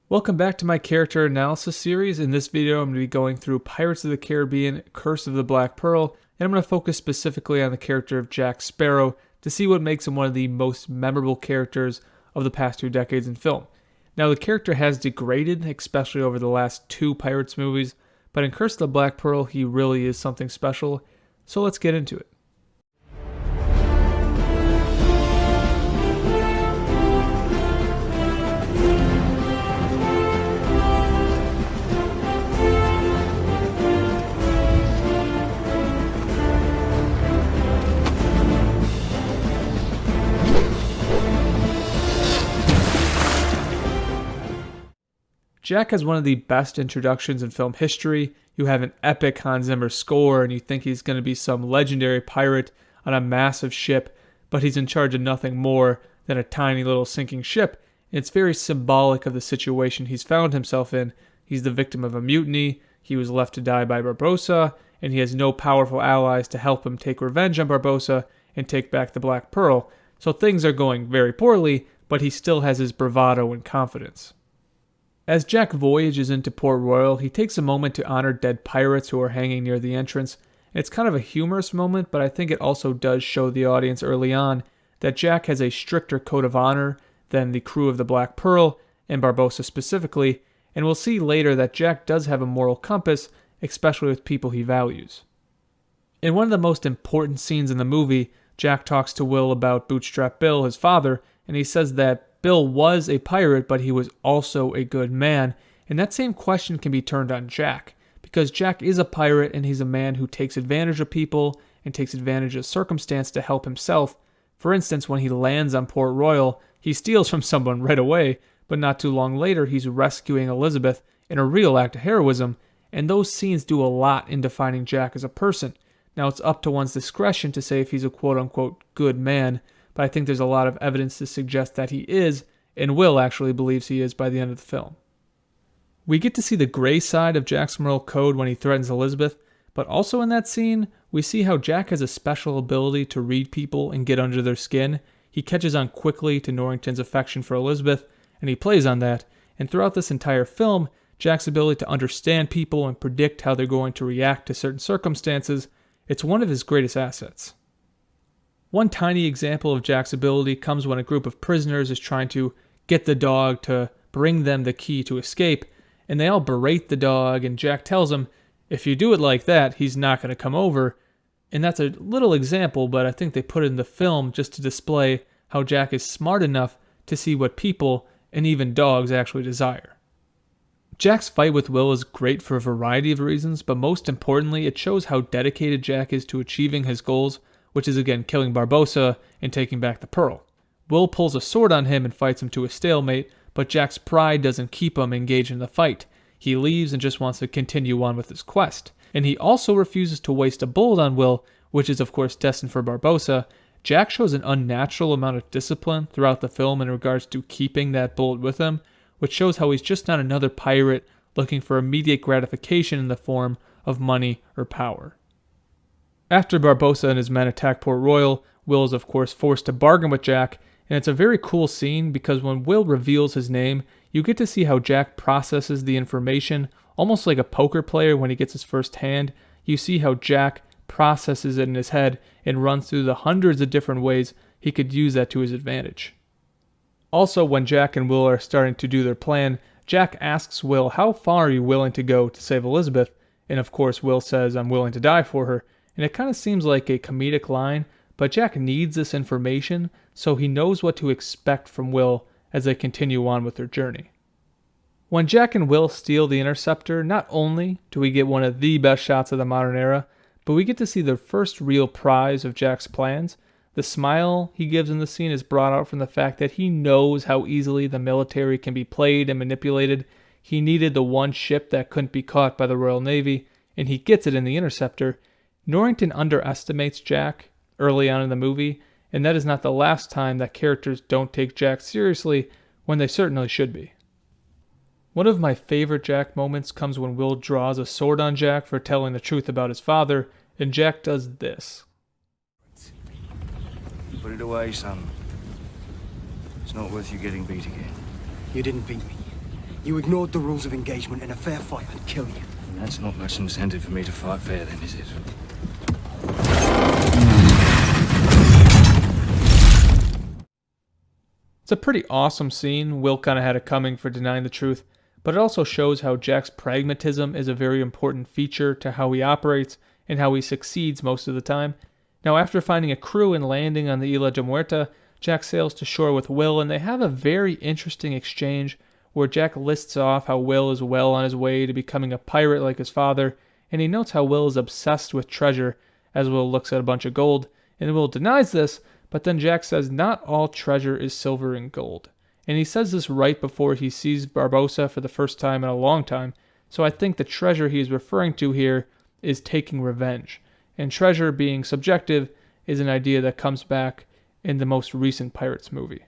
Welcome back to my character analysis series. In this video, I'm going to be going through Pirates of the Caribbean, Curse of the Black Pearl, and I'm going to focus specifically on the character of Jack Sparrow to see what makes him one of the most memorable characters of the past 2 decades in film. Now, the character has degraded, especially over the last 2 Pirates movies, but in Curse of the Black Pearl, he really is something special, so let's get into it. Jack has one of the best introductions in film history. You have an epic Hans Zimmer score, and you think he's going to be some legendary pirate on a massive ship, but he's in charge of nothing more than a tiny little sinking ship. And it's very symbolic of the situation he's found himself in. He's the victim of a mutiny, he was left to die by Barbossa, and he has no powerful allies to help him take revenge on Barbossa and take back the Black Pearl. So things are going very poorly, but he still has his bravado and confidence. As Jack voyages into Port Royal, he takes a moment to honor dead pirates who are hanging near the entrance. It's kind of a humorous moment, but I think it also does show the audience early on that Jack has a stricter code of honor than the crew of the Black Pearl, and Barbossa specifically, and we'll see later that Jack does have a moral compass, especially with people he values. In one of the most important scenes in the movie, Jack talks to Will about Bootstrap Bill, his father, and he says that Bill was a pirate, but he was also a good man, and that same question can be turned on Jack, because Jack is a pirate and he's a man who takes advantage of people and takes advantage of circumstance to help himself. For instance, when he lands on Port Royal, he steals from someone right away, but not too long later he's rescuing Elizabeth in a real act of heroism, and those scenes do a lot in defining Jack as a person. Now, it's up to one's discretion to say if he's a quote-unquote good man, but I think there's a lot of evidence to suggest that he is, and Will actually believes he is by the end of the film. We get to see the gray side of Jack's moral code when he threatens Elizabeth, but also in that scene, we see how Jack has a special ability to read people and get under their skin. He catches on quickly to Norrington's affection for Elizabeth, and he plays on that, and throughout this entire film, Jack's ability to understand people and predict how they're going to react to certain circumstances, it's one of his greatest assets. One tiny example of Jack's ability comes when a group of prisoners is trying to get the dog to bring them the key to escape, and they all berate the dog, and Jack tells them, if you do it like that, he's not going to come over. And that's a little example, but I think they put it in the film just to display how Jack is smart enough to see what people, and even dogs, actually desire. Jack's fight with Will is great for a variety of reasons, but most importantly, it shows how dedicated Jack is to achieving his goals, which is again killing Barbossa and taking back the Pearl. Will pulls a sword on him and fights him to a stalemate, but Jack's pride doesn't keep him engaged in the fight. He leaves and just wants to continue on with his quest. And he also refuses to waste a bullet on Will, which is of course destined for Barbossa. Jack shows an unnatural amount of discipline throughout the film in regards to keeping that bullet with him, which shows how he's just not another pirate looking for immediate gratification in the form of money or power. After Barbossa and his men attack Port Royal, Will is of course forced to bargain with Jack, and it's a very cool scene because when Will reveals his name, you get to see how Jack processes the information, almost like a poker player when he gets his first hand. You see how Jack processes it in his head and runs through the hundreds of different ways he could use that to his advantage. Also, when Jack and Will are starting to do their plan, Jack asks Will, how far are you willing to go to save Elizabeth? And of course Will says, I'm willing to die for her. And it kind of seems like a comedic line, but Jack needs this information so he knows what to expect from Will as they continue on with their journey. When Jack and Will steal the interceptor, not only do we get one of the best shots of the modern era, but we get to see the first real prize of Jack's plans. The smile he gives in the scene is brought out from the fact that he knows how easily the military can be played and manipulated. He needed the one ship that couldn't be caught by the Royal Navy, and he gets it in the interceptor. Norrington underestimates Jack early on in the movie, and that is not the last time that characters don't take Jack seriously when they certainly should be. One of my favorite Jack moments comes when Will draws a sword on Jack for telling the truth about his father, and Jack does this. Put it away, son. It's not worth you getting beat again. You didn't beat me. You ignored the rules of engagement. In a fair fight, I'd kill you. And that's not much incentive for me to fight fair then, is it? It's a pretty awesome scene. Will kind of had it coming for denying the truth, but it also shows how Jack's pragmatism is a very important feature to how he operates and how he succeeds most of the time. Now, after finding a crew and landing on the Isla de Muerta, Jack sails to shore with Will, and they have a very interesting exchange where Jack lists off how Will is well on his way to becoming a pirate like his father, and he notes how Will is obsessed with treasure as Will looks at a bunch of gold, and Will denies this, but then Jack says not all treasure is silver and gold. And he says this right before he sees Barbossa for the first time in a long time, so I think the treasure he is referring to here is taking revenge. And treasure being subjective is an idea that comes back in the most recent Pirates movie.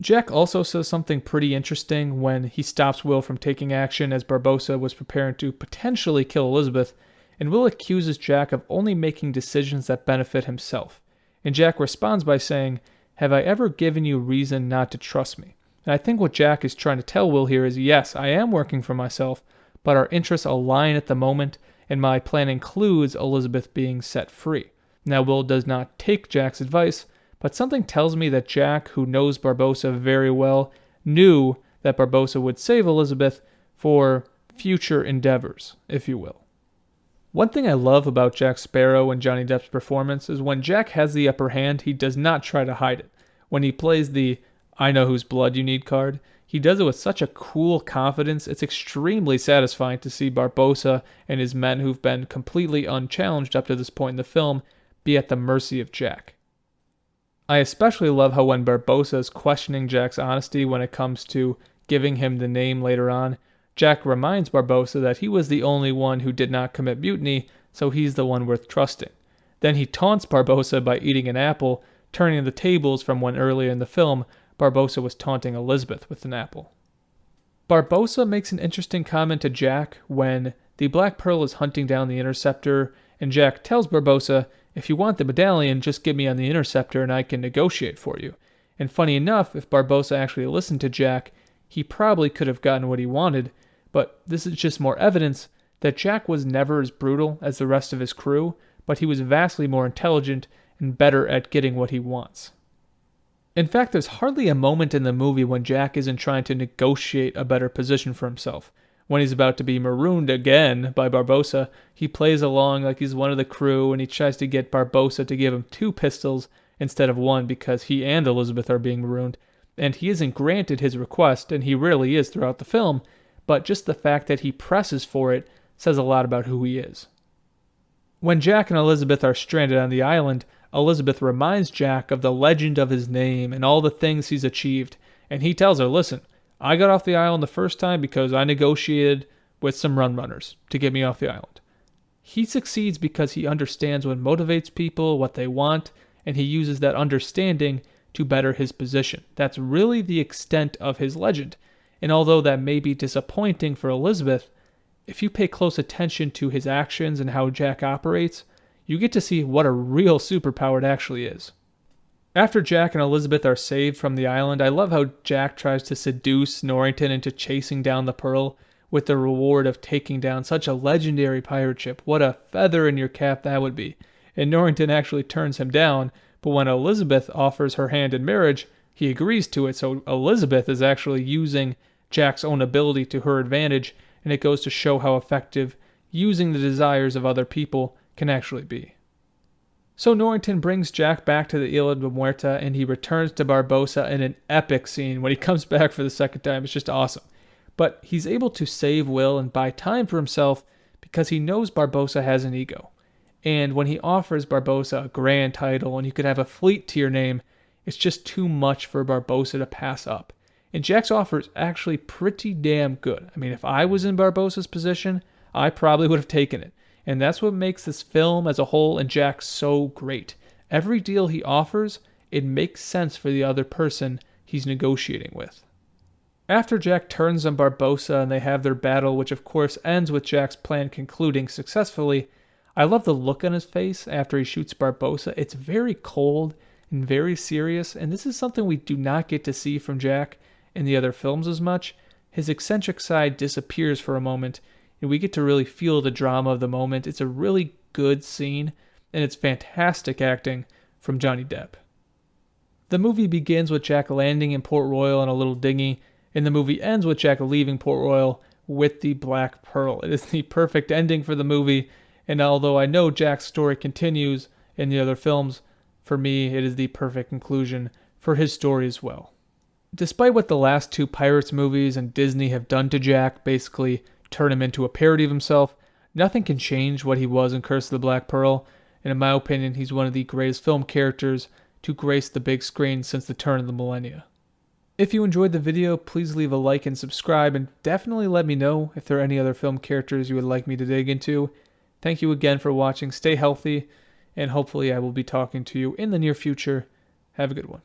Jack also says something pretty interesting when he stops Will from taking action as Barbossa was preparing to potentially kill Elizabeth, and Will accuses Jack of only making decisions that benefit himself. And Jack responds by saying, "Have I ever given you reason not to trust me?" And I think what Jack is trying to tell Will here is, yes, I am working for myself, but our interests align at the moment, and my plan includes Elizabeth being set free. Now, Will does not take Jack's advice, but something tells me that Jack, who knows Barbossa very well, knew that Barbossa would save Elizabeth for future endeavors, if you will. One thing I love about Jack Sparrow and Johnny Depp's performance is when Jack has the upper hand, he does not try to hide it. When he plays the "I know whose blood you need" card, he does it with such a cool confidence. It's extremely satisfying to see Barbossa and his men, who've been completely unchallenged up to this point in the film, be at the mercy of Jack. I especially love how when Barbossa is questioning Jack's honesty when it comes to giving him the name later on, Jack reminds Barbossa that he was the only one who did not commit mutiny, so he's the one worth trusting. Then he taunts Barbossa by eating an apple, turning the tables from when earlier in the film Barbossa was taunting Elizabeth with an apple. Barbossa makes an interesting comment to Jack when the Black Pearl is hunting down the Interceptor, and Jack tells Barbossa, "If you want the medallion, just get me on the Interceptor and I can negotiate for you." And funny enough, if Barbossa actually listened to Jack, he probably could have gotten what he wanted, but this is just more evidence that Jack was never as brutal as the rest of his crew, but he was vastly more intelligent and better at getting what he wants. In fact, there's hardly a moment in the movie when Jack isn't trying to negotiate a better position for himself. When he's about to be marooned again by Barbossa, he plays along like he's one of the crew, and he tries to get Barbossa to give him 2 pistols instead of 1 because he and Elizabeth are being marooned. And he isn't granted his request, and he rarely is throughout the film, but just the fact that he presses for it says a lot about who he is. When Jack and Elizabeth are stranded on the island, Elizabeth reminds Jack of the legend of his name and all the things he's achieved, and he tells her, "Listen, I got off the island the first time because I negotiated with some runners to get me off the island." He succeeds because he understands what motivates people, what they want, and he uses that understanding to better his position. That's really the extent of his legend. And although that may be disappointing for Elizabeth, if you pay close attention to his actions and how Jack operates, you get to see what a real superpower it actually is. After Jack and Elizabeth are saved from the island, I love how Jack tries to seduce Norrington into chasing down the Pearl with the reward of taking down such a legendary pirate ship. What a feather in your cap that would be. And Norrington actually turns him down, but when Elizabeth offers her hand in marriage, he agrees to it, so Elizabeth is actually using Jack's own ability to her advantage, and it goes to show how effective using the desires of other people can actually be. So Norrington brings Jack back to the Isla de Muerta, and he returns to Barbossa in an epic scene. When he comes back for the second time, it's just awesome. But he's able to save Will and buy time for himself because he knows Barbossa has an ego. And when he offers Barbossa a grand title and you could have a fleet to your name, it's just too much for Barbossa to pass up. And Jack's offer is actually pretty damn good. I mean, if I was in Barbossa's position, I probably would have taken it. And that's what makes this film as a whole and Jack so great. Every deal he offers, it makes sense for the other person he's negotiating with. After Jack turns on Barbossa and they have their battle, which of course ends with Jack's plan concluding successfully, I love the look on his face after he shoots Barbossa. It's very cold and very serious, and this is something we do not get to see from Jack in the other films as much. his eccentric side disappears for a moment, and we get to really feel the drama of the moment. It's a really good scene, and it's fantastic acting from Johnny Depp. The movie begins with Jack landing in Port Royal in a little dinghy, and the movie ends with Jack leaving Port Royal with the Black Pearl. It is the perfect ending for the movie, and although I know Jack's story continues in the other films, for me it is the perfect conclusion for his story as well. Despite what the last two Pirates movies and Disney have done to Jack, basically turn him into a parody of himself, nothing can change what he was in Curse of the Black Pearl, and in my opinion, he's one of the greatest film characters to grace the big screen since the turn of the millennia. If you enjoyed the video, please leave a like and subscribe, and definitely let me know if there are any other film characters you would like me to dig into. Thank you again for watching, stay healthy, and hopefully I will be talking to you in the near future. Have a good one.